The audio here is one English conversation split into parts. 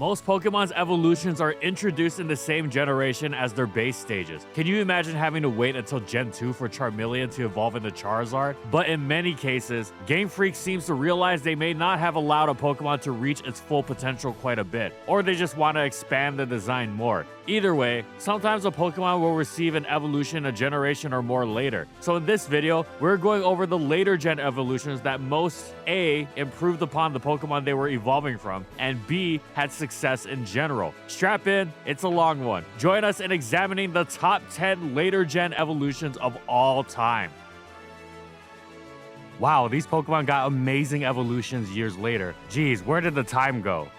Most Pokemon's evolutions are introduced in the same generation as their base stages. Can you imagine having to wait until Gen 2 for Charmeleon to evolve into Charizard? But in many cases, Game Freak seems to realize they may not have allowed a Pokemon to reach its full potential quite a bit, or they just want to expand the design more. Either way, sometimes a Pokemon will receive an evolution a generation or more later. So in this video, we're going over the later gen evolutions that most A, improved upon the Pokemon they were evolving from, and B, had success in general. Strap in, it's a long one. Join us in examining the top 10 later gen evolutions of all time. Wow, these Pokemon got amazing evolutions years later. Geez, where did the time go?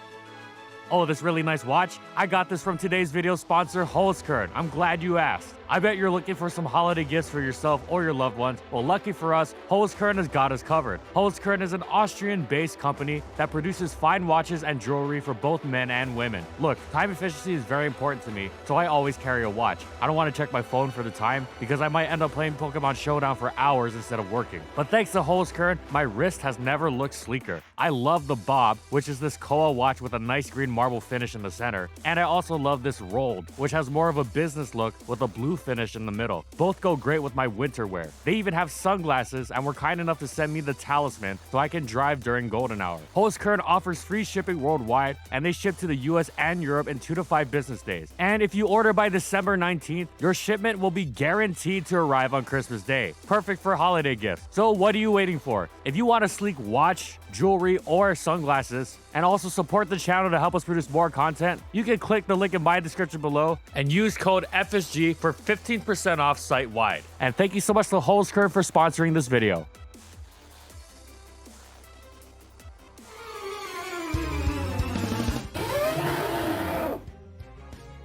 Oh, this really nice watch? I got this from today's video sponsor, Holzkern. I'm glad you asked. I bet you're looking for some holiday gifts for yourself or your loved ones. Well, lucky for us, Holzkern has got us covered. Holzkern is an Austrian-based company that produces fine watches and jewelry for both men and women. Look, time efficiency is very important to me, so I always carry a watch. I don't want to check my phone for the time because I might end up playing Pokemon Showdown for hours instead of working. But thanks to Holzkern, my wrist has never looked sleeker. I love the Bob, which is this koa watch with a nice green marble finish in the center, and I also love this Rolled, which has more of a business look with a blue finish in the middle. Both go great with my winter wear. They even have sunglasses and were kind enough to send me the talisman so I can drive during golden hour. Holzkern offers free shipping worldwide, and they ship to the US and Europe in 2 to 5 business days. And if you order by December 19th, your shipment will be guaranteed to arrive on Christmas Day. Perfect for holiday gifts. So what are you waiting for? If you want a sleek watch, jewelry, or sunglasses, and also support the channel to help us produce more content, you can click the link in my description below and use code FSG for 15% off site-wide. And thank you so much to Holzkern for sponsoring this video.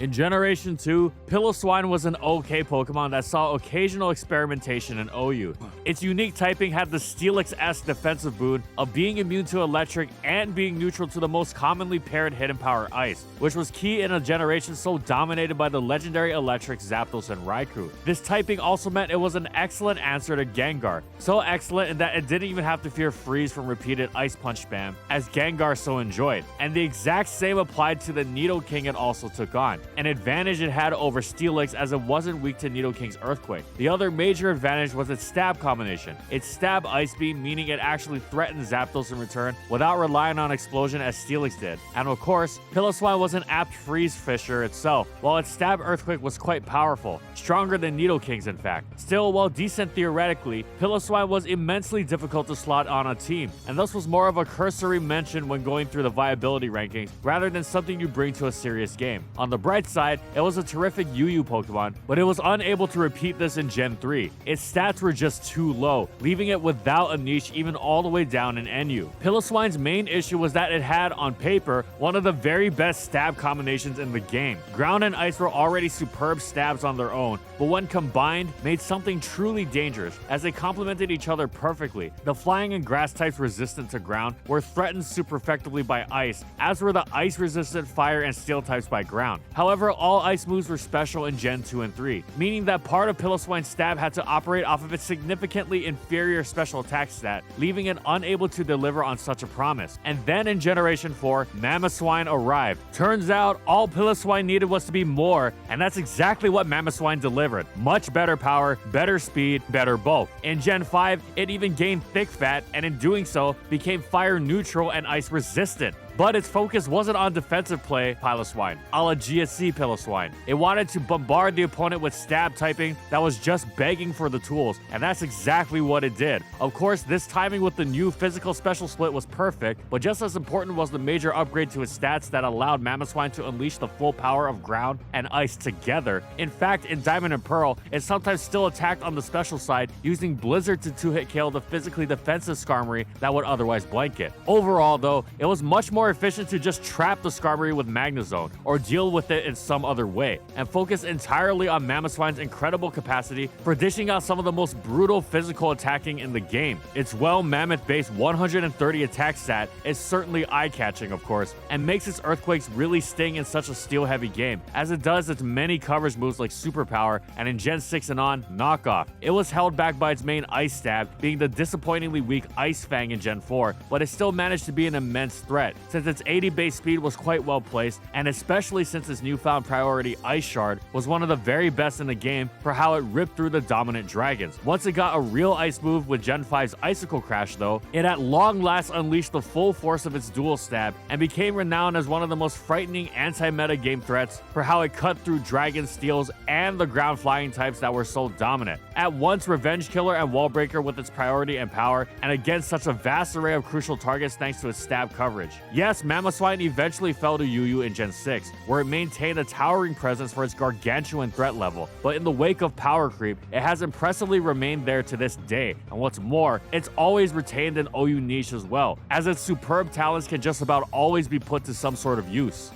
In Generation 2, Piloswine was an okay Pokemon that saw occasional experimentation in OU. Its unique typing had the Steelix-esque defensive boon of being immune to electric and being neutral to the most commonly paired hidden power Ice, which was key in a generation so dominated by the legendary electric Zapdos and Raikou. This typing also meant it was an excellent answer to Gengar, so excellent in that it didn't even have to fear freeze from repeated Ice Punch spam, as Gengar so enjoyed. And the exact same applied to the Nidoking it also took on. An advantage it had over Steelix as it wasn't weak to Nidoking's Earthquake. The other major advantage was its stab combination. Its stab Ice Beam, meaning it actually threatened Zapdos in return without relying on Explosion as Steelix did. And of course, Piloswine was an apt freeze fisher itself, while its stab Earthquake was quite powerful, stronger than Nidoking's in fact. Still, while decent theoretically, Piloswine was immensely difficult to slot on a team, and thus was more of a cursory mention when going through the viability rankings rather than something you bring to a serious game. On the bright side, it was a terrific UU Pokemon, but it was unable to repeat this in Gen 3. Its stats were just too low, leaving it without a niche even all the way down in NU. Piloswine's main issue was that it had, on paper, one of the very best stab combinations in the game. Ground and Ice were already superb stabs on their own, but when combined, made something truly dangerous, as they complemented each other perfectly. The Flying and Grass types resistant to ground were threatened super effectively by Ice, as were the Ice-resistant Fire and Steel types by ground. However, all Ice moves were special in Gen 2 and 3, meaning that part of Piloswine's stab had to operate off of its significantly inferior special attack stat, leaving it unable to deliver on such a promise. And then in Generation 4, Mamoswine arrived. Turns out, all Piloswine needed was to be more, and that's exactly what Mamoswine delivered. Much better power, better speed, better bulk. In Gen 5, it even gained thick fat, and in doing so, became fire neutral and ice resistant. But its focus wasn't on defensive play Piloswine, a la GSC Piloswine. It wanted to bombard the opponent with stab typing that was just begging for the tools, and that's exactly what it did. Of course, this timing with the new physical special split was perfect, but just as important was the major upgrade to its stats that allowed Mamoswine to unleash the full power of ground and ice together. In fact, in Diamond and Pearl, it sometimes still attacked on the special side, using Blizzard to 2-hit KO the physically defensive Skarmory that would otherwise blanket. Overall, though, it was much more efficient to just trap the Skarmory with Magnezone, or deal with it in some other way, and focus entirely on Mamoswine's incredible capacity for dishing out some of the most brutal physical attacking in the game. Its Mammoth-based 130 attack stat is certainly eye-catching, of course, and makes its Earthquakes really sting in such a steel-heavy game, as it does its many coverage moves like Superpower, and in Gen 6 and on, Knockoff. It was held back by its main Ice Stab, being the disappointingly weak Ice Fang in Gen 4, but it still managed to be an immense threat, since since its 80 base speed was quite well placed, and especially since its newfound priority Ice Shard was one of the very best in the game for how it ripped through the dominant dragons. Once it got a real ice move with Gen 5's Icicle Crash though, it at long last unleashed the full force of its dual stab and became renowned as one of the most frightening anti-meta game threats for how it cut through dragon steals and the ground flying types that were so dominant. At once Revenge Killer and Wall Breaker with its priority and power, and against such a vast array of crucial targets thanks to its stab coverage. Yes, Mamoswine eventually fell to Yu in Gen 6, where it maintained a towering presence for its gargantuan threat level, but in the wake of power creep, it has impressively remained there to this day, and what's more, it's always retained an OU niche as well, as its superb talents can just about always be put to some sort of use.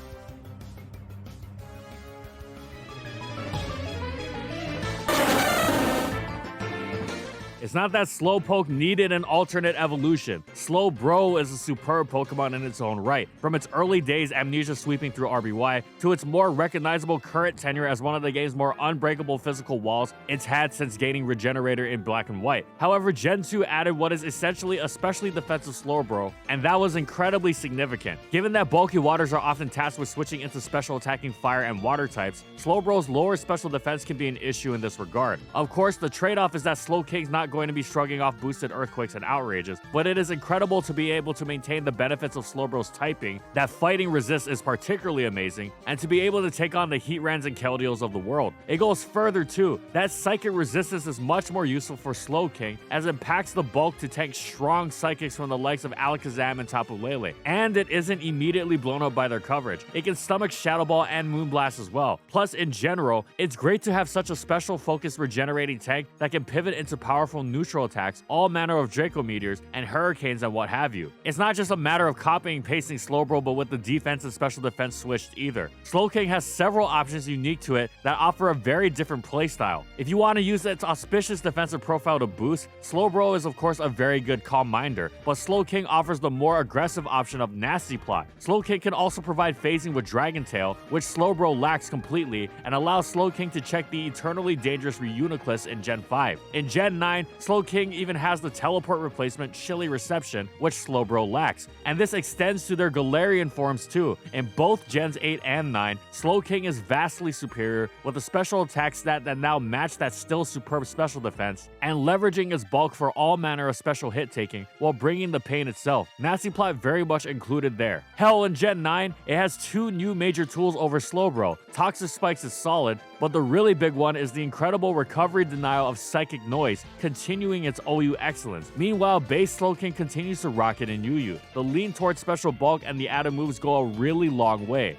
It's not that Slowpoke needed an alternate evolution. Slowbro is a superb Pokemon in its own right. From its early days amnesia sweeping through RBY, to its more recognizable current tenure as one of the game's more unbreakable physical walls it's had since gaining Regenerator in Black and White. However, Gen 2 added what is essentially a specially defensive Slowbro, and that was incredibly significant. Given that bulky waters are often tasked with switching into special attacking fire and water types, Slowbro's lower special defense can be an issue in this regard. Of course, the trade-off is that Slowking's not going to be shrugging off boosted earthquakes and outrages, but it is incredible to be able to maintain the benefits of Slowbro's typing, that fighting resist is particularly amazing, and to be able to take on the Heatrans and Keldeals of the world. It goes further too, that psychic resistance is much more useful for Slowking, as it packs the bulk to tank strong psychics from the likes of Alakazam and Tapu Lele, and it isn't immediately blown up by their coverage. It can stomach Shadow Ball and Moonblast as well. Plus, in general, it's great to have such a special focused regenerating tank that can pivot into powerful neutral attacks, all manner of Draco Meteors, and Hurricanes and what have you. It's not just a matter of copying and pasting Slowbro, but with the defense and special defense switched either. Slowking has several options unique to it that offer a very different playstyle. If you want to use its auspicious defensive profile to boost, Slowbro is of course a very good Calm Minder, but Slowking offers the more aggressive option of Nasty Plot. Slowking can also provide phasing with Dragon Tail, which Slowbro lacks completely, and allows Slowking to check the eternally dangerous Reuniclus in Gen 5. In Gen 9, Slowking even has the teleport replacement Chilly Reception, which Slowbro lacks, and this extends to their Galarian forms too. In both Gens 8 and 9, Slowking is vastly superior, with a special attack stat that now match that still superb special defense, and leveraging its bulk for all manner of special hit taking, while bringing the pain itself. Nasty Plot very much included there. Hell, in Gen 9, it has two new major tools over Slowbro. Toxic Spikes is solid, but the really big one is the incredible recovery denial of Psychic Noise, continuing its OU excellence. Meanwhile, base Slowking continues to rocket in UU. The lean towards special bulk and the added moves go a really long way.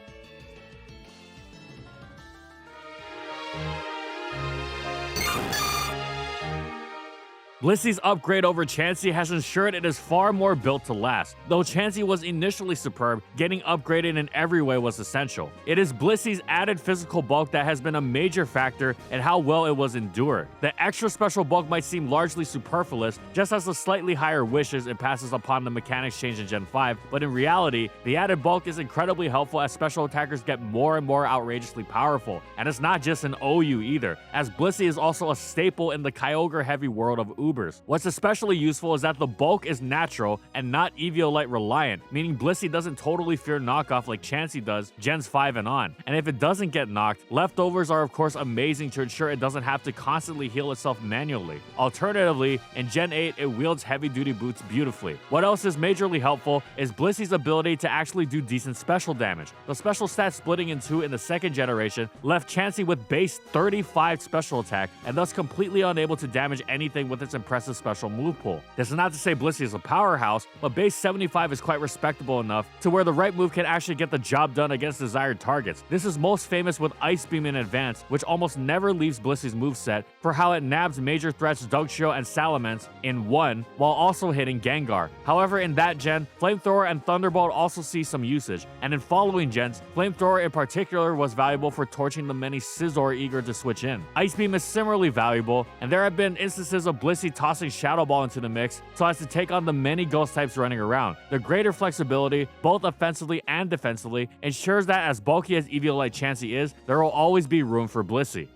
Blissey's upgrade over Chansey has ensured it is far more built to last. Though Chansey was initially superb, getting upgraded in every way was essential. It is Blissey's added physical bulk that has been a major factor in how well it was endured. The extra special bulk might seem largely superfluous, just as the slightly higher wishes it passes upon the mechanics change in Gen 5, but in reality, the added bulk is incredibly helpful as special attackers get more and more outrageously powerful. And it's not just an OU either, as Blissey is also a staple in the Kyogre heavy world of Ubers. What's especially useful is that the bulk is natural and not Eviolite reliant, meaning Blissey doesn't totally fear knockoff like Chansey does Gens 5 and on. And if it doesn't get knocked, leftovers are of course amazing to ensure it doesn't have to constantly heal itself manually. Alternatively, in Gen 8, it wields heavy duty boots beautifully. What else is majorly helpful is Blissey's ability to actually do decent special damage. The special stat splitting in two in the second generation left Chansey with base 35 special attack and thus completely unable to damage anything with its impressive special move pool. This is not to say Blissey is a powerhouse, but base 75 is quite respectable enough to where the right move can actually get the job done against desired targets. This is most famous with Ice Beam in advance, which almost never leaves Blissey's moveset for how it nabs major threats Dugtrio and Salamence in one, while also hitting Gengar. However, in that gen, Flamethrower and Thunderbolt also see some usage, and in following gens, Flamethrower in particular was valuable for torching the many Scizor eager to switch in. Ice Beam is similarly valuable, and there have been instances of Blissey tossing Shadow Ball into the mix so as to take on the many ghost types running around. The greater flexibility, both offensively and defensively, ensures that as bulky as Eviolite Chansey is, there will always be room for Blissey.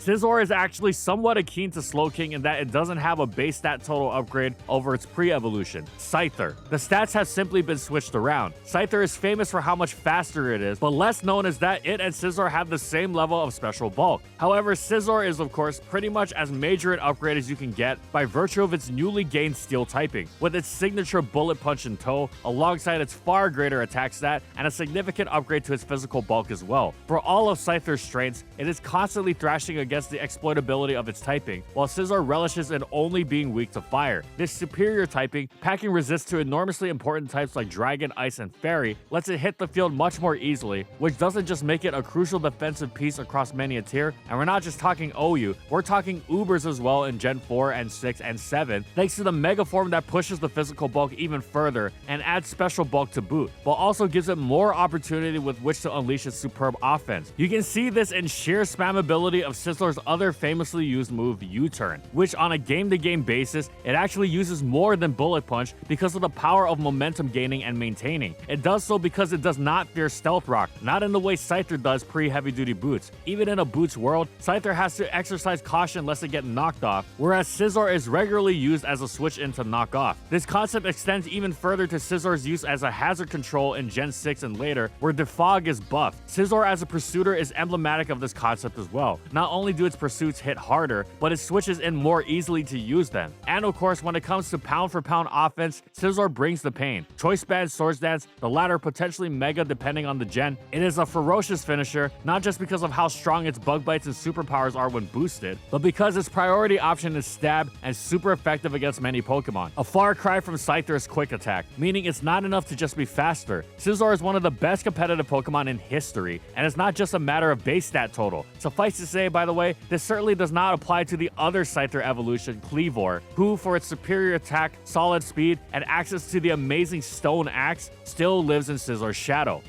Scizor is actually somewhat akin to Slowking in that it doesn't have a base stat total upgrade over its pre-evolution, Scyther. The stats have simply been switched around. Scyther is famous for how much faster it is, but less known is that it and Scizor have the same level of special bulk. However, Scizor is of course pretty much as major an upgrade as you can get by virtue of its newly gained steel typing, with its signature bullet punch in tow, alongside its far greater attack stat and a significant upgrade to its physical bulk as well. For all of Scyther's strengths, it is constantly thrashing against the exploitability of its typing, while Scizor relishes in only being weak to fire. This superior typing, packing resist to enormously important types like Dragon, Ice, and Fairy, lets it hit the field much more easily, which doesn't just make it a crucial defensive piece across many a tier, and we're not just talking OU, we're talking Ubers as well in Gen 4 and 6 and 7, thanks to the Mega Form that pushes the physical bulk even further and adds special bulk to boot, but also gives it more opportunity with which to unleash its superb offense. You can see this in sheer spammability of Scizor's other famously used move, U-Turn, which on a game-to-game basis, it actually uses more than Bullet Punch because of the power of momentum gaining and maintaining. It does so because it does not fear Stealth Rock, not in the way Scyther does pre-heavy duty boots. Even in a boots world, Scyther has to exercise caution lest it get knocked off, whereas Scizor is regularly used as a switch in to knock off. This concept extends even further to Scizor's use as a hazard control in Gen 6 and later, where Defog is buffed. Scizor as a pursuiter is emblematic of this concept as well. Not only do its pursuits hit harder, but it switches in more easily to use them. And of course, when it comes to pound for pound offense, Scizor brings the pain. Choice Band, Swords Dance, the latter potentially mega depending on the gen. It is a ferocious finisher, not just because of how strong its bug bites and superpowers are when boosted, but because its priority option is stab and super effective against many Pokemon. A far cry from Scyther's quick attack, meaning it's not enough to just be faster. Scizor is one of the best competitive Pokemon in history, and it's not just a matter of base stat total. Suffice to say, by the way, this certainly does not apply to the other Scyther evolution, Kleavor, who for its superior attack, solid speed, and access to the amazing Stone Axe, still lives in Scizor's shadow.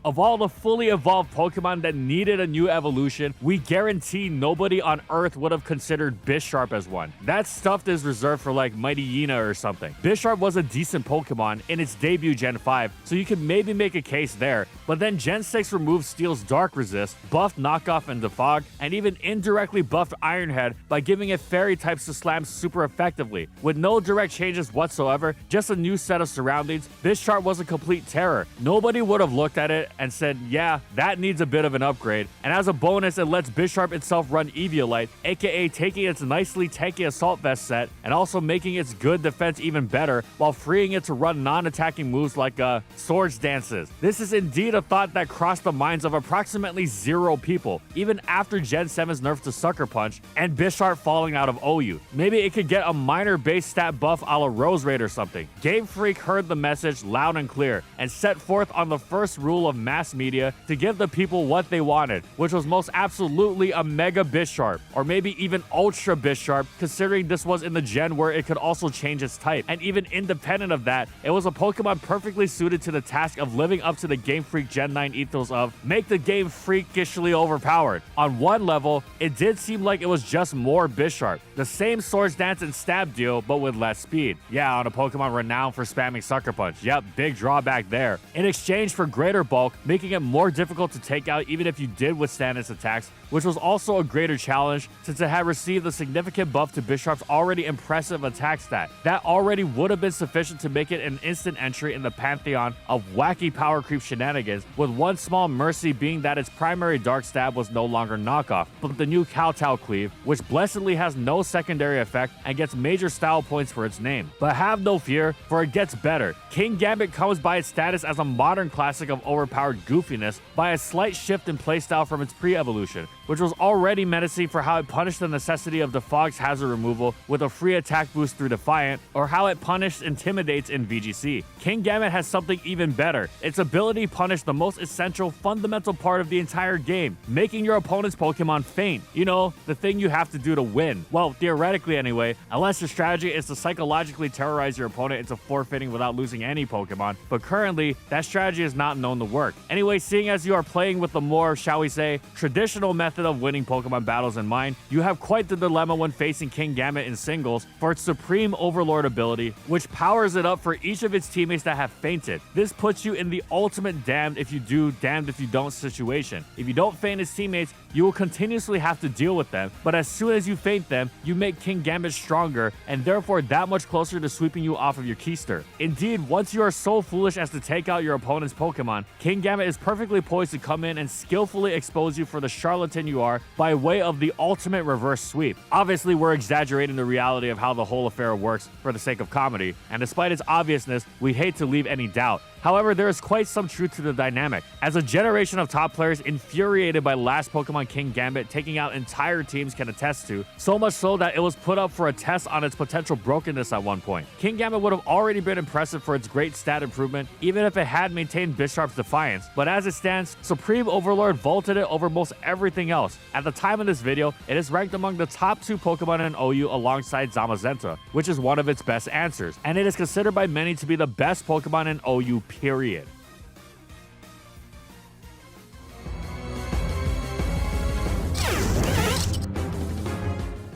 Of all the fully evolved Pokemon that needed a new evolution, we guarantee nobody on Earth would have considered Bisharp as one. That stuff is reserved for like Mighty Yina or something. Bisharp was a decent Pokemon in its debut Gen 5, so you could maybe make a case there, but then Gen 6 removed Steel's Dark Resist, buffed Knockoff and Defog, and even indirectly buffed Ironhead by giving it Fairy types to slam super effectively. With no direct changes whatsoever, just a new set of surroundings, Bisharp was a complete terror. Nobody would have looked at it and said, yeah, that needs a bit of an upgrade. And as a bonus, it lets Bisharp itself run Eviolite, aka taking its nicely tanky Assault Vest set and also making its good defense even better while freeing it to run non-attacking moves like Swords Dances. This is indeed a thought that crossed the minds of approximately 0 people, even after Gen 7's nerf to Sucker Punch and Bisharp falling out of OU. Maybe it could get a minor base stat buff a la Rose Raid or something. Game Freak heard the message loud and clear and set forth on the first rule of mass media to give the people what they wanted, which was most absolutely a Mega Bisharp, or maybe even Ultra Bisharp, considering this was in the gen where it could also change its type. And even independent of that, it was a Pokemon perfectly suited to the task of living up to the Game Freak Gen 9 ethos of make the game freakishly overpowered. On one level, it did seem like it was just more Bisharp, the same Swords Dance and Stab deal, but with less speed. Yeah, on a Pokemon renowned for spamming Sucker Punch. Yep, big drawback there. In exchange for greater bulk, making it more difficult to take out even if you did withstand its attacks, which was also a greater challenge since it had received a significant buff to Bisharp's already impressive attack stat. That already would have been sufficient to make it an instant entry in the pantheon of wacky power creep shenanigans, with one small mercy being that its primary Dark Stab was no longer knockoff, but the new Kowtow Cleave, which blessedly has no secondary effect and gets major style points for its name. But have no fear, for it gets better. King Gambit comes by its status as a modern classic of overpowered goofiness by a slight shift in playstyle from its pre-evolution, which was already menacing for how it punished the necessity of Defog's hazard removal with a free attack boost through Defiant, or how it punished Intimidates in VGC. King Gambit has something even better. Its ability punished the most essential, fundamental part of the entire game, making your opponent's Pokemon faint. You know, the thing you have to do to win. Well, theoretically anyway, unless your strategy is to psychologically terrorize your opponent into forfeiting without losing any Pokemon, but currently, that strategy is not known to work. Anyway, seeing as you are playing with the more, shall we say, traditional method of winning Pokemon battles in mind, you have quite the dilemma when facing Kingambit in singles for its Supreme Overlord ability, which powers it up for each of its teammates that have fainted. This puts you in the ultimate damned if you do, damned if you don't situation. If you don't feint his teammates, you will continuously have to deal with them, but as soon as you feint them, you make Kingambit stronger and therefore that much closer to sweeping you off of your keister. Indeed, once you are so foolish as to take out your opponent's Pokemon, Kingambit is perfectly poised to come in and skillfully expose you for the charlatan you are by way of the ultimate reverse sweep. Obviously, we're exaggerating the reality of how the whole affair works for the sake of comedy, and despite its obviousness, we hate to leave any doubt. However, there is quite some truth to the dynamic, as a generation of top players infuriated by last Pokemon Kingambit taking out entire teams can attest to, so much so that it was put up for a test on its potential brokenness at one point. Kingambit would have already been impressive for its great stat improvement, even if it had maintained Bisharp's defiance, but as it stands, Supreme Overlord vaulted it over most everything else. At the time of this video, it is ranked among the top 2 Pokemon in OU alongside Zamazenta, which is one of its best answers, and it is considered by many to be the best Pokemon in OU, period.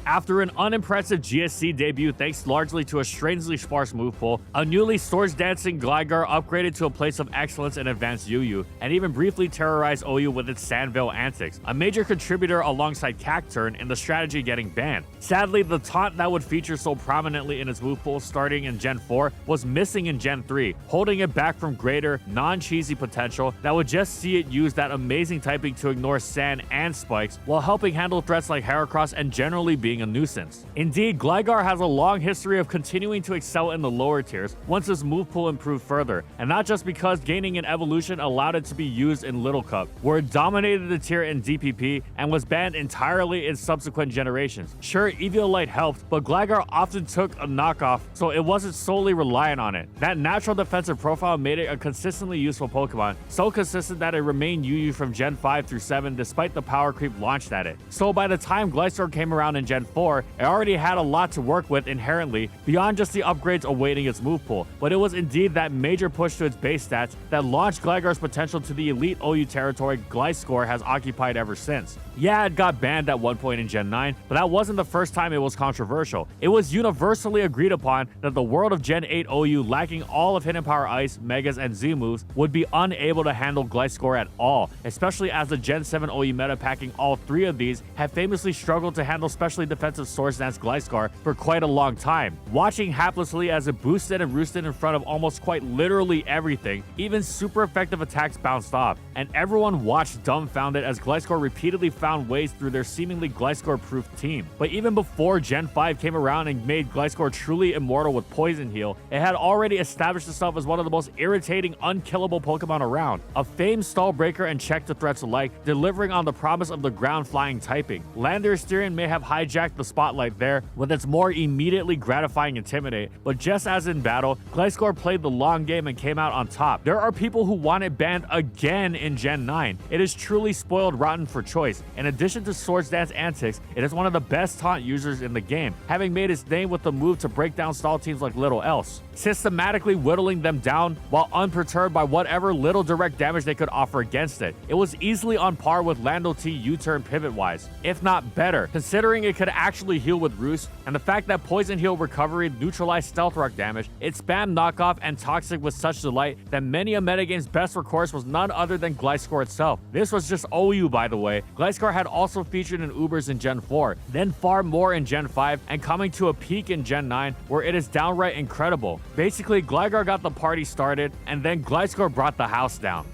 After an unimpressive GSC debut thanks largely to a strangely sparse move pool, a newly Swords Dancing Gligar upgraded to a place of excellence in Advanced UU, and even briefly terrorized OU with its Sandvale antics, a major contributor alongside Cacturn in the strategy getting banned. Sadly, the taunt that would feature so prominently in its move pool starting in Gen 4 was missing in Gen 3, holding it back from greater, non-cheesy potential that would just see it use that amazing typing to ignore sand and spikes, while helping handle threats like Heracross and generally being a nuisance. Indeed, Gligar has a long history of continuing to excel in the lower tiers once its move pool improved further, and not just because gaining an evolution allowed it to be used in Little Cup, where it dominated the tier in DPP and was banned entirely in subsequent generations. Sure, Eviolite helped, but Gligar often took a knockoff, so it wasn't solely reliant on it. That natural defensive profile made it a consistently useful Pokemon, so consistent that it remained UU from Gen 5 through 7 despite the power creep launched at it. So by the time Gliscor came around in Gen 4, it already had a lot to work with inherently beyond just the upgrades awaiting its move pool, but it was indeed that major push to its base stats that launched Gligar's potential to the elite OU territory Gliscor has occupied ever since. Yeah, it got banned at one point in Gen 9, but that wasn't the first time it was controversial. It was universally agreed upon that the world of Gen 8 OU lacking all of Hidden Power Ice, Megas, and Z moves would be unable to handle Gliscor at all, especially as the Gen 7 OU meta packing all 3 of these have famously struggled to handle specially defensive Swords Dance Gliscor for quite a long time. Watching haplessly as it boosted and roosted in front of almost quite literally everything, even super effective attacks bounced off, and everyone watched dumbfounded as Gliscor repeatedly found ways through their seemingly Gliscor-proof team. But even before Gen 5 came around and made Gliscor truly immortal with Poison Heal, it had already established itself as one of the most irritating, unkillable Pokemon around. A famed stall breaker and check to threats alike, delivering on the promise of the ground-flying typing. Landorus may have hijacked the spotlight there with its more immediately gratifying Intimidate, but just as in battle, Gliscor played the long game and came out on top. There are people who want it banned again in Gen 9. It is truly spoiled rotten for choice. In addition to Swords Dance antics, it is one of the best taunt users in the game, having made its name with the move to break down stall teams like little else, systematically whittling them down while unperturbed by whatever little direct damage they could offer against it. It was easily on par with Lando T U-turn pivot-wise, if not better, considering it could actually heal with Roost, and the fact that Poison Heal recovery neutralized Stealth Rock damage, it spammed knockoff and toxic with such delight that many a metagame's best recourse was none other than Gliscor itself. This was just OU, by the way. Gliscor had also featured in Ubers in Gen 4, then far more in Gen 5, and coming to a peak in Gen 9 where it is downright incredible. Basically, Gligar got the party started, and then Gliscor brought the house down.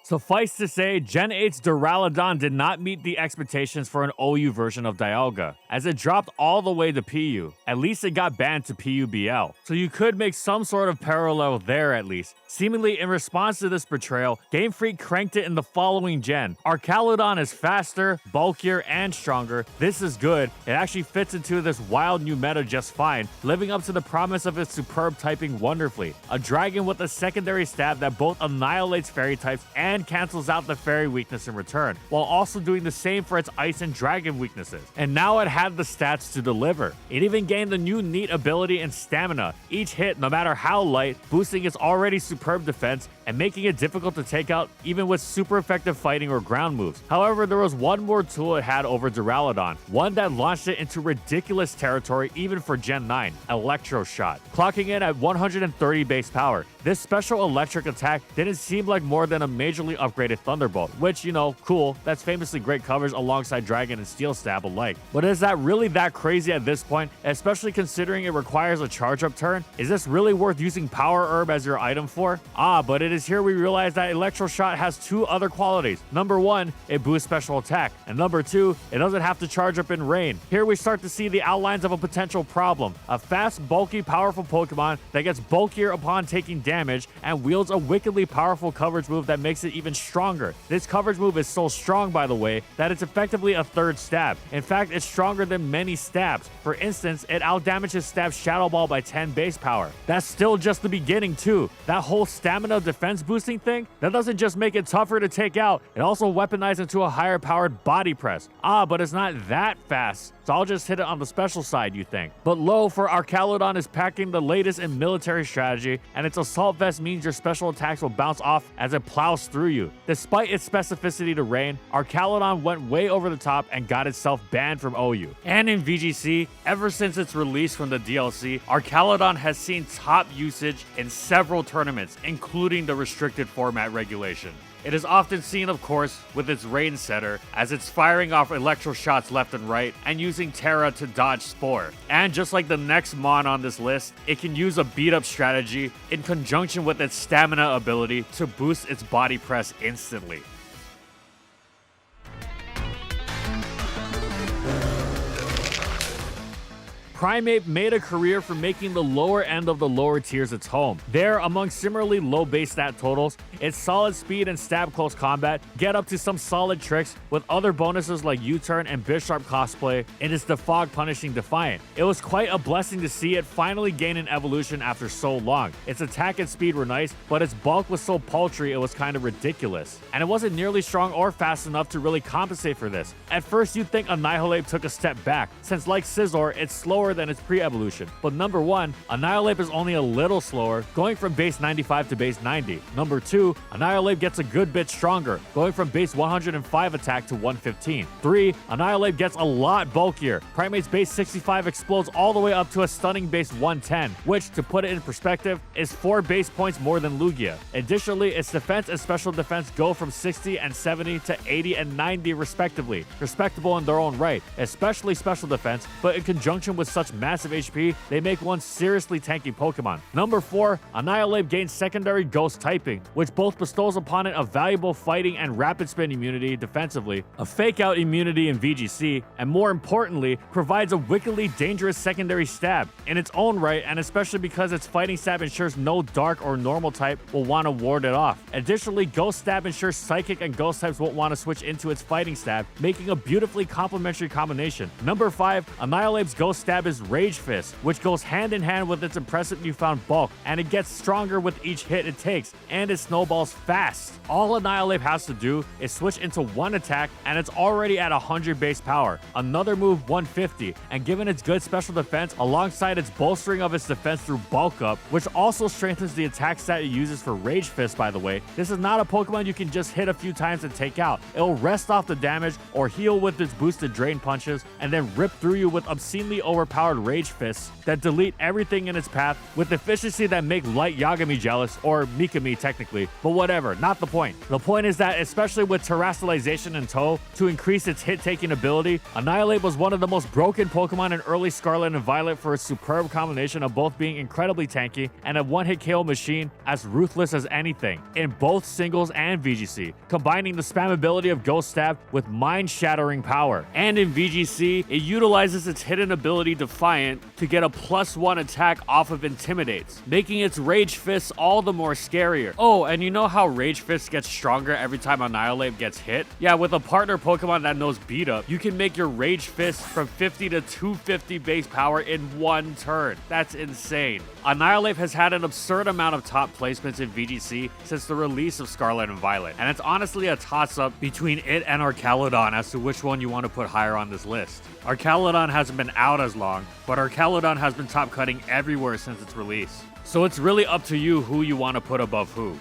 Suffice to say, Gen 8's Duraludon did not meet the expectations for an OU version of Dialga, as it dropped all the way to PU. At least it got banned to PUBL, so you could make some sort of parallel there at least. Seemingly in response to this betrayal, Game Freak cranked it in the following gen. Arcaludon is faster, bulkier, and stronger. This is good. It actually fits into this wild new meta just fine, living up to the promise of its superb typing wonderfully. A dragon with a secondary stab that both annihilates fairy types and and cancels out the fairy weakness in return, while also doing the same for its ice and dragon weaknesses. And now it had the stats to deliver. It even gained the new neat ability and stamina, each hit, no matter how light, boosting its already superb defense and making it difficult to take out even with super effective fighting or ground moves. However, there was one more tool it had over Duraludon, one that launched it into ridiculous territory even for Gen 9, Electro Shot, clocking in at 130 base power. This special electric attack didn't seem like more than a majorly upgraded Thunderbolt, which, you know, cool, that's famously great coverage alongside Dragon and Steel Stab alike. But is that really that crazy at this point, especially considering it requires a charge-up turn? Is this really worth using Power Herb as your item for? But it is here we realize that Electro Shot has two other qualities. Number one, it boosts special attack, and number two, it doesn't have to charge up in rain. Here we start to see the outlines of a potential problem. A fast, bulky, powerful Pokemon that gets bulkier upon taking damage and wields a wickedly powerful coverage move that makes it even stronger. This coverage move is so strong, by the way, that it's effectively a third stab. In fact, it's stronger than many stabs. For instance, it outdamages Stab Shadow Ball by 10 base power. That's still just the beginning too. That whole stamina defense boosting thing, that doesn't just make it tougher to take out, it also weaponizes into a higher powered body press. But it's not that fast, so I'll just hit it on the special side, you think. But low for Archaludon is packing the latest in military strategy, and its Assault Vest means your special attacks will bounce off as it plows through you. Despite its specificity to rain, Archaludon went way over the top and got itself banned from OU. And in VGC, ever since its release from the DLC, Archaludon has seen top usage in several tournaments, including the restricted format regulation. It is often seen, of course, with its Rain Setter, as it's firing off electro shots left and right and using Terra to dodge Spore. And just like the next Mon on this list, it can use a beat-up strategy in conjunction with its stamina ability to boost its body press instantly. Primeape made a career for making the lower end of the lower tiers its home. There, among similarly low base stat totals, its solid speed and stab close combat get up to some solid tricks with other bonuses like U-turn and Bisharp cosplay in its Defog punishing Defiant. It was quite a blessing to see it finally gain an evolution after so long. Its attack and speed were nice, but its bulk was so paltry it was kind of ridiculous. And it wasn't nearly strong or fast enough to really compensate for this. At first you'd think Annihilate took a step back, since like Scizor, it's slower than its pre-evolution. But number one, Annihilate is only a little slower, going from base 95 to base 90. Number two, Annihilate gets a good bit stronger, going from base 105 attack to 115. 3. Annihilate gets a lot bulkier. Primate's base 65 explodes all the way up to a stunning base 110, which, to put it in perspective, is 4 base points more than Lugia. Additionally, its defense and special defense go from 60 and 70 to 80 and 90 respectively. Respectable in their own right, especially special defense, but in conjunction with such massive HP, they make one seriously tanky Pokemon. Number 4, Annihilate gains secondary Ghost typing, which both bestows upon it a valuable fighting and rapid spin immunity defensively, a fake out immunity in VGC, and more importantly, provides a wickedly dangerous secondary stab in its own right, and especially because its fighting stab ensures no dark or normal type will want to ward it off. Additionally, Ghost Stab ensures psychic and ghost types won't want to switch into its fighting stab, making a beautifully complementary combination. Number 5, Annihilate's Ghost Stab is Rage Fist, which goes hand in hand with its impressive newfound bulk, and it gets stronger with each hit it takes, and it snowballs fast. All Annihilate has to do is switch into one attack, and it's already at 100 base power. Another move 150, and given its good special defense alongside its bolstering of its defense through bulk up, which also strengthens the attack stat it uses for Rage Fist, by the way, this is not a Pokemon you can just hit a few times and take out. It'll rest off the damage or heal with its boosted drain punches, and then rip through you with obscenely overpowered Rage Fists that delete everything in its path with efficiency that make light Yagami jealous, or Mikami technically, but whatever, not the point. The point is that, especially with Terastallization in tow to increase its hit-taking ability, Annihilate was one of the most broken Pokemon in early Scarlet and Violet for its superb combination of both being incredibly tanky and a one-hit KO machine as ruthless as anything, in both singles and VGC, combining the spammability of Ghost Stab with mind-shattering power. And in VGC, it utilizes its hidden ability Defiant to get a +1 attack off of Intimidates, making its Rage Fist all the more scarier. Oh, and you know how Rage Fist gets stronger every time Annihilate gets hit? Yeah, with a partner Pokemon that knows Beat Up, you can make your Rage Fist from 50 to 250 base power in one turn. That's insane. Annihilate has had an absurd amount of top placements in VGC since the release of Scarlet and Violet, and it's honestly a toss-up between it and Archaludon as to which one you want to put higher on this list. Archaludon hasn't been out as long, but Archaludon has been top cutting everywhere since its release. So it's really up to you who you want to put above who.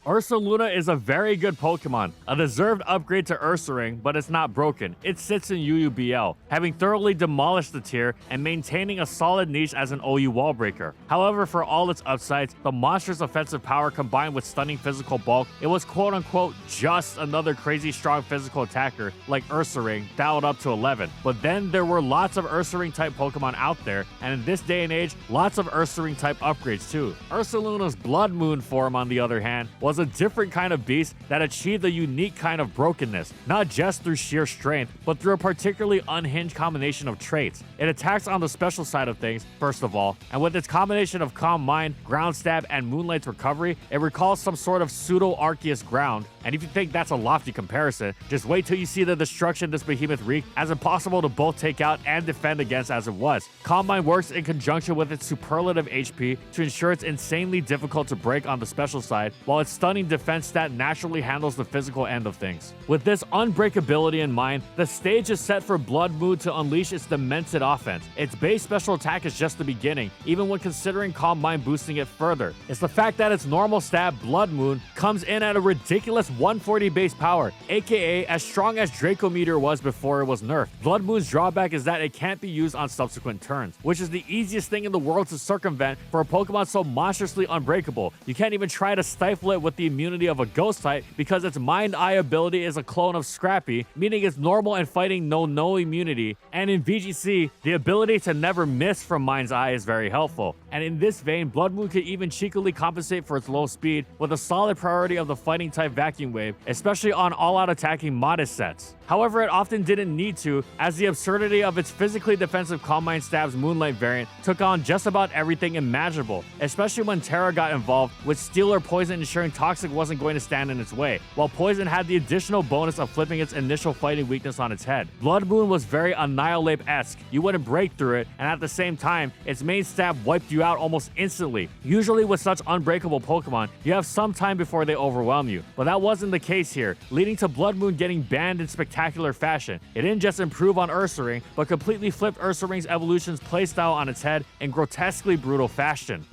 Ursaluna is a very good Pokemon, a deserved upgrade to Ursaring, but it's not broken. It sits in UUBL, having thoroughly demolished the tier and maintaining a solid niche as an OU wall breaker. However, for all its upsides, the monster's offensive power combined with stunning physical bulk, it was quote-unquote just another crazy strong physical attacker like Ursaring dialed up to 11. But then there were lots of Ursaring type Pokemon out there, and in this day and age, lots of Ursaring type upgrades too. Ursaluna's Blood Moon form, on the other hand, was a different kind of beast that achieved a unique kind of brokenness, not just through sheer strength, but through a particularly unhinged combination of traits. It attacks on the special side of things, first of all, and with its combination of Calm Mind, Ground Stab, and Moonlight's Recovery, it recalls some sort of pseudo-Arceus ground, and if you think that's a lofty comparison, just wait till you see the destruction this behemoth wreaked, as impossible to both take out and defend against as it was. Calm Mind works in conjunction with its superlative HP to ensure it's insanely difficult to break on the special side, while its stunning defense stat naturally handles the physical end of things. With this unbreakability in mind, the stage is set for Blood Moon to unleash its demented offense. Its base special attack is just the beginning, even when considering Calm Mind boosting it further. It's the fact that its normal stat, Blood Moon, comes in at a ridiculous 140 base power, aka as strong as Draco Meteor was before it was nerfed. Blood Moon's drawback is that it can't be used on subsequent turns, which is the easiest thing in the world to circumvent for a Pokemon so monstrously unbreakable. You can't even try to stifle it with the immunity of a Ghost type because its Mind-Eye ability is a clone of Scrappy, meaning it's normal and fighting no immunity, and in VGC, the ability to never miss from Mind's Eye is very helpful. And in this vein, Blood Moon could even cheekily compensate for its low speed with a solid priority of the fighting type Vacuum Wave, especially on all-out attacking modest sets. However, it often didn't need to, as the absurdity of its physically defensive Calm Mind Stab's Moonlight variant took on just about everything imaginable, especially when Terra got involved, with Steel or Poison ensuring Toxic wasn't going to stand in its way, while Poison had the additional bonus of flipping its initial fighting weakness on its head. Blood Moon was very Annihilate-esque. You wouldn't break through it, and at the same time, its main stab wiped you out almost instantly. Usually with such unbreakable Pokemon, you have some time before they overwhelm you, but that wasn't the case here, leading to Blood Moon getting banned in spectacular fashion. It didn't just improve on Ursaring, but completely flipped Ursaring's evolution's playstyle on its head in grotesquely brutal fashion.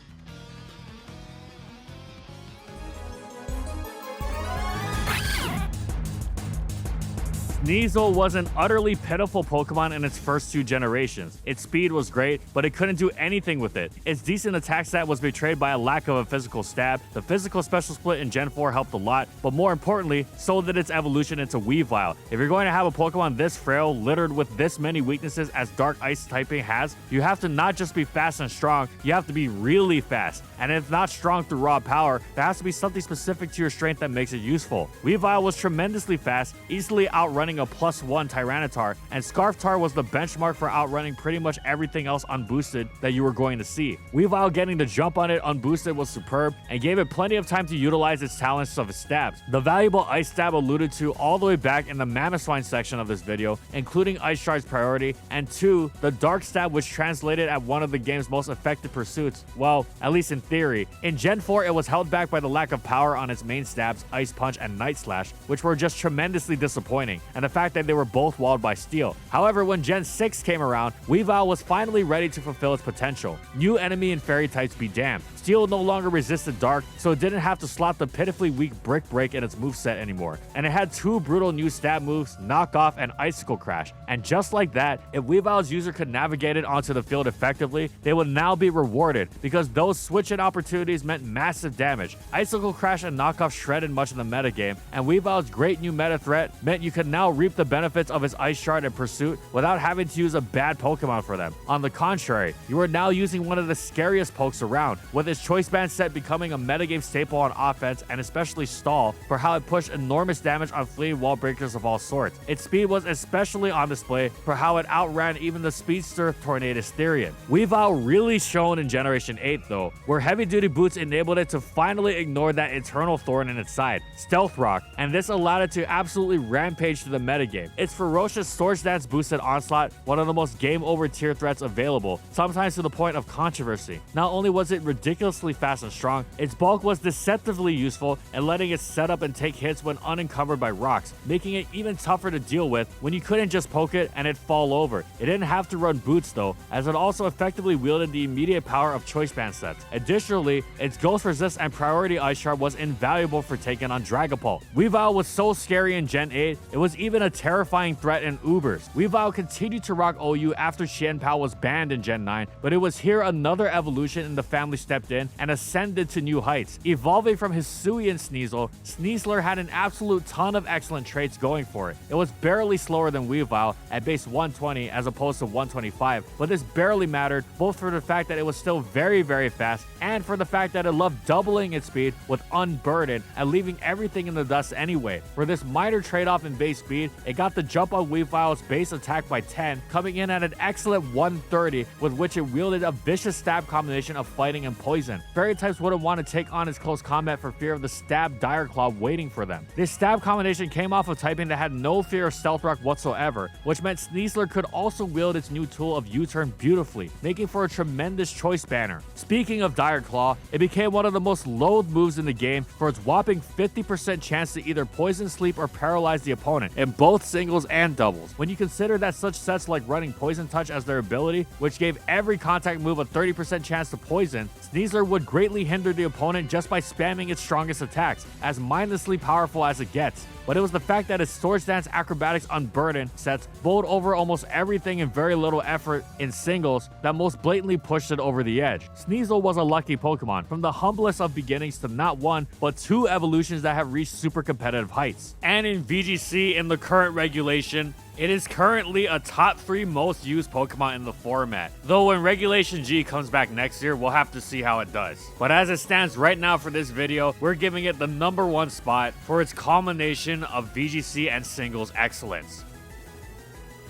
Sneasel was an utterly pitiful Pokemon in its first two generations. Its speed was great, but it couldn't do anything with it. Its decent attack stat was betrayed by a lack of a physical stab. The physical special split in Gen 4 helped a lot, but more importantly, so did its evolution into Weavile. If you're going to have a Pokemon this frail, littered with this many weaknesses as Dark Ice typing has, you have to not just be fast and strong, you have to be really fast. And if not strong through raw power, there has to be something specific to your strength that makes it useful. Weavile was tremendously fast, easily outrunning a +1 Tyranitar, and Scarftar was the benchmark for outrunning pretty much everything else unboosted that you were going to see. Weavile getting the jump on it unboosted was superb and gave it plenty of time to utilize its talents of its stabs. The valuable Ice Stab alluded to all the way back in the Mamoswine section of this video, including Ice Shard's priority, and 2, the Dark Stab, which translated at one of the game's most effective pursuits, well, at least in theory. In Gen 4, it was held back by the lack of power on its main stabs, Ice Punch and Night Slash, which were just tremendously disappointing, and the fact that they were both walled by Steel. However, when Gen 6 came around, Weavile was finally ready to fulfill its potential. New enemy and fairy types be damned. Steel no longer resisted Dark, so it didn't have to slot the pitifully weak Brick Break in its moveset anymore. And it had 2 brutal new stab moves, Knock Off and Icicle Crash. And just like that, if Weavile's user could navigate it onto the field effectively, they would now be rewarded, because those switch-in opportunities meant massive damage. Icicle Crash and Knock Off shredded much of the metagame, and Weavile's great new meta threat meant you could now reap the benefits of his Ice Shard and Pursuit without having to use a bad Pokemon for them. On the contrary, you are now using one of the scariest pokes around, with its choice band set becoming a metagame staple on offense and especially stall for how it pushed enormous damage on fleeing wall breakers of all sorts. Its speed was especially on display for how it outran even the speedster Tornadus Therian. Weavile really shone in Generation 8 though, where heavy duty boots enabled it to finally ignore that eternal thorn in its side, Stealth Rock, and this allowed it to absolutely rampage to the metagame. Its ferocious Swords Dance boosted Onslaught, one of the most game over tier threats available, sometimes to the point of controversy. Not only was it ridiculously fast and strong, its bulk was deceptively useful in letting it set up and take hits when unencumbered by rocks, making it even tougher to deal with when you couldn't just poke it and it'd fall over. It didn't have to run boots though, as it also effectively wielded the immediate power of choice band sets. Additionally, its Ghost Resist and Priority Ice Shard was invaluable for taking on Dragapult. Weavile was so scary in Gen 8, it was even a terrifying threat in Ubers. Weavile continued to rock OU after Xianpao was banned in Gen 9, but it was here another evolution in the family stepped in and ascended to new heights. Evolving from Hisuian Sneasel, Sneasler had an absolute ton of excellent traits going for it. It was barely slower than Weavile at base 120 as opposed to 125, but this barely mattered both for the fact that it was still very fast and for the fact that it loved doubling its speed with Unburden and leaving everything in the dust anyway. For this minor trade-off in base speed, it got the jump on Weavile's base attack by 10, coming in at an excellent 130, with which it wielded a vicious stab combination of fighting and poison. Fairy types wouldn't want to take on its close combat for fear of the stab Dire Claw waiting for them. This stab combination came off of typing that had no fear of Stealth Rock whatsoever, which meant Sneasler could also wield its new tool of U-turn beautifully, making for a tremendous choice banner. Speaking of Dire Claw, it became one of the most loathed moves in the game for its whopping 50% chance to either poison, sleep, or paralyze the opponent in both singles and doubles. When you consider that such sets like running Poison Touch as their ability, which gave every contact move a 30% chance to poison, Sneasler would greatly hinder the opponent just by spamming its strongest attacks, as mindlessly powerful as it gets. But it was the fact that its Swords Dance Acrobatics Unburden sets bowled over almost everything in very little effort in singles that most blatantly pushed it over the edge. Sneasel was a lucky Pokemon, from the humblest of beginnings to not one, but two evolutions that have reached super competitive heights. And in VGC, in the current regulation, it is currently a top 3 most used Pokemon in the format. Though when Regulation G comes back next year, we'll have to see how it does. But as it stands right now for this video, we're giving it the #1 spot for its combination of VGC and singles excellence.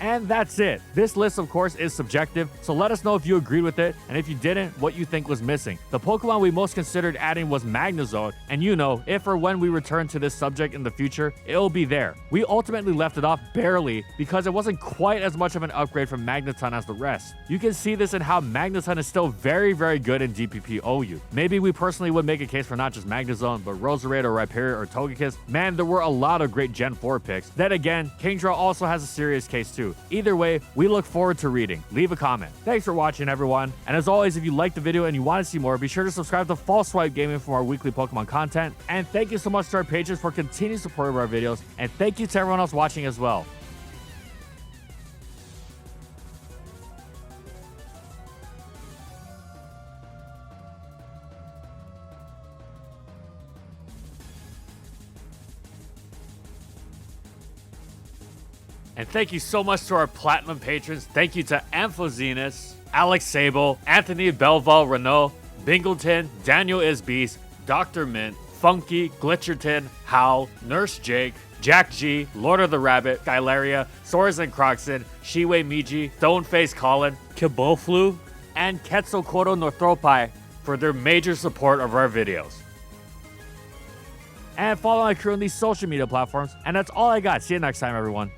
And that's it. This list, of course, is subjective, so let us know if you agreed with it, and if you didn't, what you think was missing. The Pokemon we most considered adding was Magnezone, and you know, if or when we return to this subject in the future, it'll be there. We ultimately left it off barely because it wasn't quite as much of an upgrade from Magneton as the rest. You can see this in how Magneton is still very good in DPP OU. Maybe we personally would make a case for not just Magnezone, but Roserade or Rhyperior or Togekiss. Man, there were a lot of great Gen 4 picks. Then again, Kingdra also has a serious case too. Either way, we look forward to reading. Leave a comment. Thanks for watching, everyone. And as always, if you liked the video and you want to see more, be sure to subscribe to False Swipe Gaming for our weekly Pokemon content. And thank you so much to our patrons for continued support of our videos. And thank you to everyone else watching as well. And thank you so much to our Platinum patrons. Thank you to Amphozenus, Alex Sable, Anthony Belval Renault, Bingleton, Daniel Isbeast, Dr. Mint, Funky, Glitcherton, Hal, Nurse Jake, Jack G, Lord of the Rabbit, Skylaria, Soares and Croxon, Shiwei Miji, Stoneface Colin, Kiboflu, and Quetzalcoatl Northropi for their major support of our videos. And follow my crew on these social media platforms. And that's all I got. See you next time, everyone.